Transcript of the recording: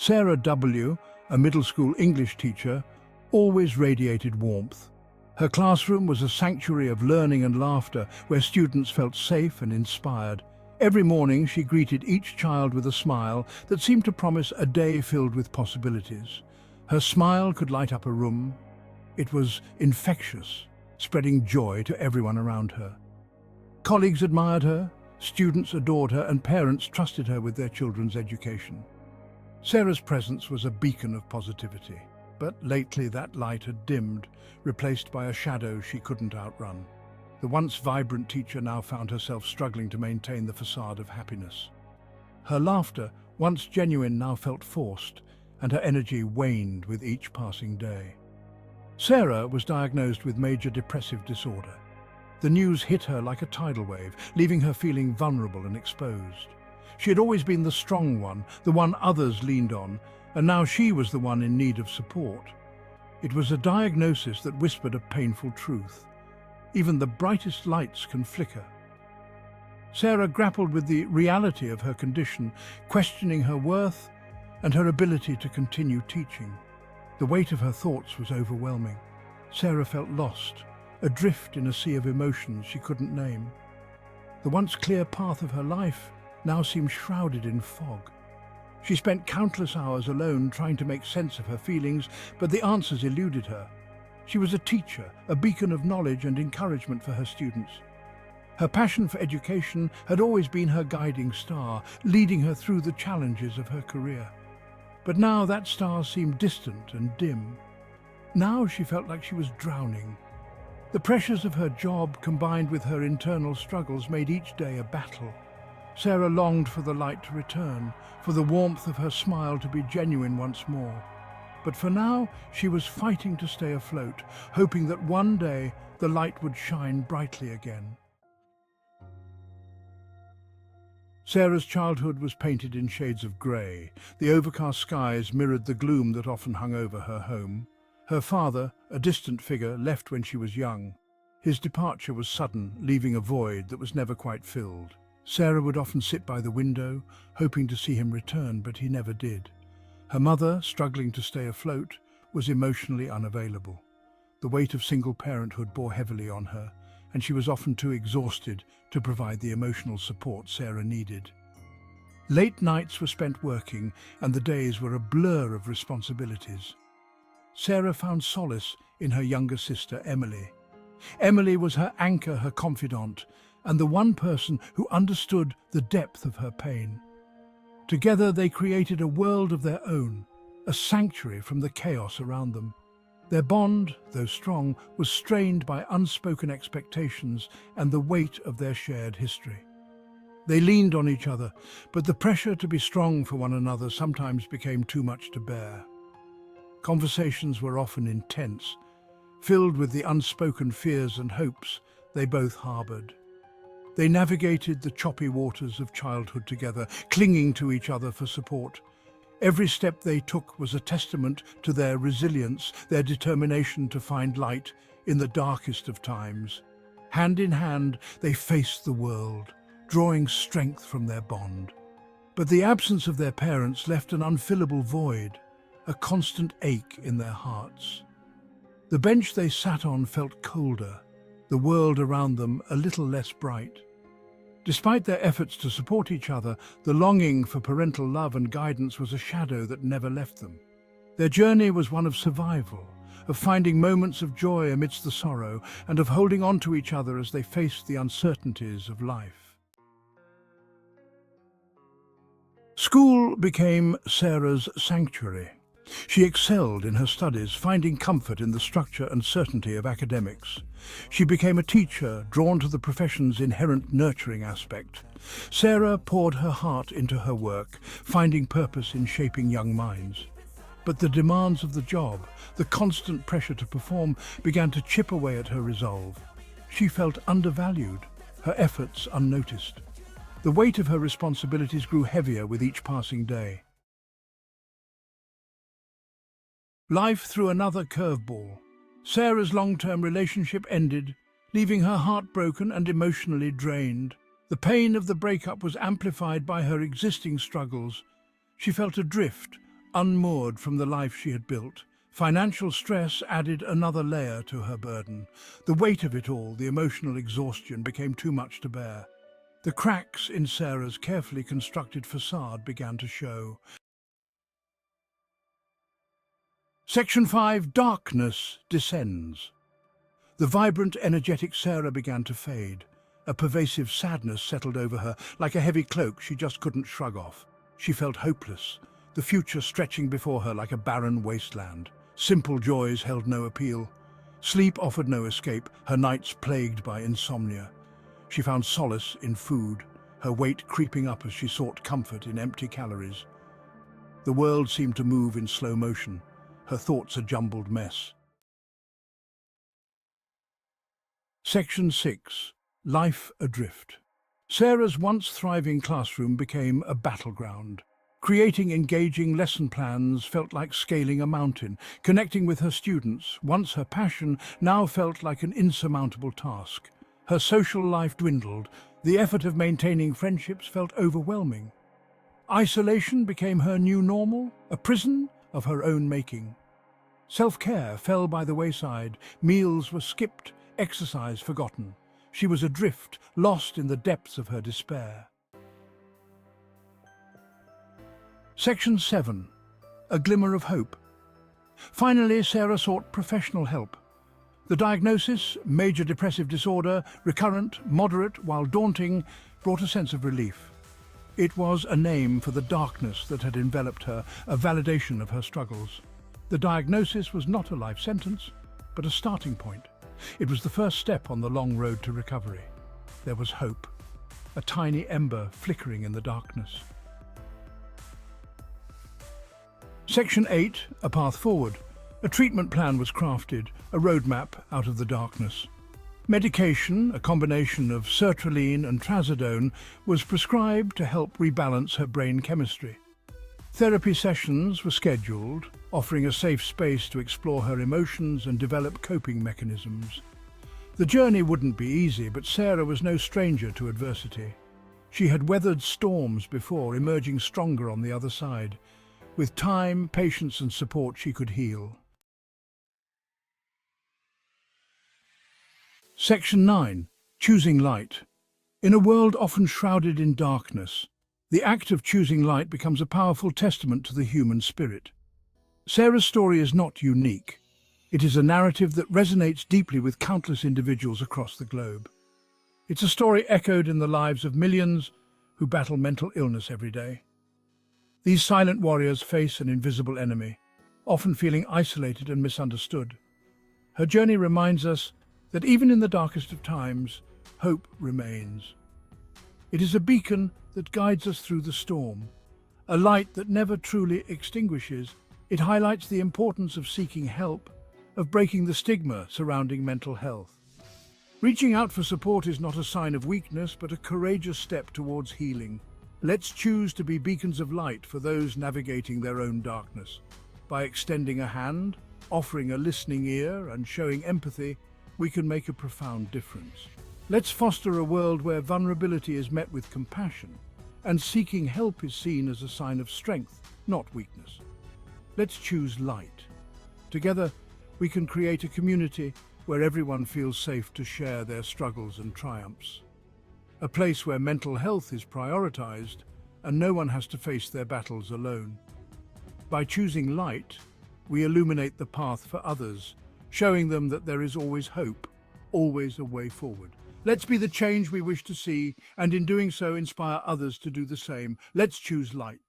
Sarah W., a middle school English teacher, always radiated warmth. Her classroom was a sanctuary of learning and laughter where students felt safe and inspired. Every morning she greeted each child with a smile that seemed to promise a day filled with possibilities. Her smile could light up a room. It was infectious, spreading joy to everyone around her. Colleagues admired her, students adored her, and parents trusted her with their children's education. Sarah's presence was a beacon of positivity, but lately that light had dimmed, replaced by a shadow she couldn't outrun. The once vibrant teacher now found herself struggling to maintain the facade of happiness. Her laughter, once genuine, now felt forced, and her energy waned with each passing day. Sarah was diagnosed with major depressive disorder. The news hit her like a tidal wave, leaving her feeling vulnerable and exposed. She had always been the strong one, the one others leaned on, and now she was the one in need of support. It was a diagnosis that whispered a painful truth. Even the brightest lights can flicker. Sarah grappled with the reality of her condition, questioning her worth and her ability to continue teaching. The weight of her thoughts was overwhelming. Sarah felt lost, adrift in a sea of emotions she couldn't name. The once clear path of her life now seemed shrouded in fog. She spent countless hours alone trying to make sense of her feelings, but the answers eluded her. She was a teacher, a beacon of knowledge and encouragement for her students. Her passion for education had always been her guiding star, leading her through the challenges of her career. But now that star seemed distant and dim. Now she felt like she was drowning. The pressures of her job, combined with her internal struggles, made each day a battle. Sarah longed for the light to return, for the warmth of her smile to be genuine once more. But for now, she was fighting to stay afloat, hoping that one day the light would shine brightly again. Sarah's childhood was painted in shades of grey. The overcast skies mirrored the gloom that often hung over her home. Her father, a distant figure, left when she was young. His departure was sudden, leaving a void that was never quite filled. Sarah would often sit by the window, hoping to see him return, but he never did. Her mother, struggling to stay afloat, was emotionally unavailable. The weight of single parenthood bore heavily on her, and she was often too exhausted to provide the emotional support Sarah needed. Late nights were spent working, and the days were a blur of responsibilities. Sarah found solace in her younger sister, Emily. Emily was her anchor, her confidant, and the one person who understood the depth of her pain. Together they created a world of their own, a sanctuary from the chaos around them. Their bond, though strong, was strained by unspoken expectations and the weight of their shared history. They leaned on each other, but the pressure to be strong for one another sometimes became too much to bear. Conversations were often intense, filled with the unspoken fears and hopes they both harbored. They navigated the choppy waters of childhood together, clinging to each other for support. Every step they took was a testament to their resilience, their determination to find light in the darkest of times. Hand in hand, they faced the world, drawing strength from their bond. But the absence of their parents left an unfillable void, a constant ache in their hearts. The bench they sat on felt colder, the world around them a little less bright. Despite their efforts to support each other, the longing for parental love and guidance was a shadow that never left them. Their journey was one of survival, of finding moments of joy amidst the sorrow, and of holding on to each other as they faced the uncertainties of life. School became Sarah's sanctuary. She excelled in her studies, finding comfort in the structure and certainty of academics. She became a teacher, drawn to the profession's inherent nurturing aspect. Sarah poured her heart into her work, finding purpose in shaping young minds. But the demands of the job, the constant pressure to perform, began to chip away at her resolve. She felt undervalued, her efforts unnoticed. The weight of her responsibilities grew heavier with each passing day. Life threw another curveball. Sarah's long-term relationship ended, leaving her heartbroken and emotionally drained. The pain of the breakup was amplified by her existing struggles. She felt adrift, unmoored from the life she had built. Financial stress added another layer to her burden. The weight of it all, the emotional exhaustion, became too much to bear. The cracks in Sarah's carefully constructed facade began to show. Section 5. Darkness descends. The vibrant, energetic Sarah began to fade. A pervasive sadness settled over her, like a heavy cloak she just couldn't shrug off. She felt hopeless, the future stretching before her like a barren wasteland. Simple joys held no appeal. Sleep offered no escape, her nights plagued by insomnia. She found solace in food, her weight creeping up as she sought comfort in empty calories. The world seemed to move in slow motion, her thoughts a jumbled mess. Section 6. Life Adrift. Sarah's once thriving classroom became a battleground. Creating engaging lesson plans felt like scaling a mountain. Connecting with her students, once her passion, now felt like an insurmountable task. Her social life dwindled. The effort of maintaining friendships felt overwhelming. Isolation became her new normal, a prison of her own making. Self-care fell by the wayside. Meals were skipped, exercise forgotten. She was adrift, lost in the depths of her despair. Section 7. A glimmer of hope. Finally, Sarah sought professional help. The diagnosis, major depressive disorder, recurrent, moderate, while daunting, brought a sense of relief. It was a name for the darkness that had enveloped her, a validation of her struggles. The diagnosis was not a life sentence, but a starting point. It was the first step on the long road to recovery. There was hope, a tiny ember flickering in the darkness. Section 8. A path forward. A treatment plan was crafted, a roadmap out of the darkness. Medication, a combination of sertraline and trazodone, was prescribed to help rebalance her brain chemistry. Therapy sessions were scheduled, offering a safe space to explore her emotions and develop coping mechanisms. The journey wouldn't be easy, but Sarah was no stranger to adversity. She had weathered storms before, emerging stronger on the other side. With time, patience and support, she could heal. Section 9. Choosing light. In a world often shrouded in darkness, the act of choosing light becomes a powerful testament to the human spirit. Sarah's story is not unique. It is a narrative that resonates deeply with countless individuals across the globe. It's a story echoed in the lives of millions who battle mental illness every day. These silent warriors face an invisible enemy, often feeling isolated and misunderstood. Her journey reminds us that even in the darkest of times, hope remains. It is a beacon that guides us through the storm, a light that never truly extinguishes. It highlights the importance of seeking help, of breaking the stigma surrounding mental health. Reaching out for support is not a sign of weakness, but a courageous step towards healing. Let's choose to be beacons of light for those navigating their own darkness. By extending a hand, offering a listening ear, and showing empathy, we can make a profound difference. Let's foster a world where vulnerability is met with compassion, and seeking help is seen as a sign of strength, not weakness. Let's choose light. Together, we can create a community where everyone feels safe to share their struggles and triumphs. A place where mental health is prioritized and no one has to face their battles alone. By choosing light, we illuminate the path for others, showing them that there is always hope, always a way forward. Let's be the change we wish to see, and in doing so, inspire others to do the same. Let's choose light.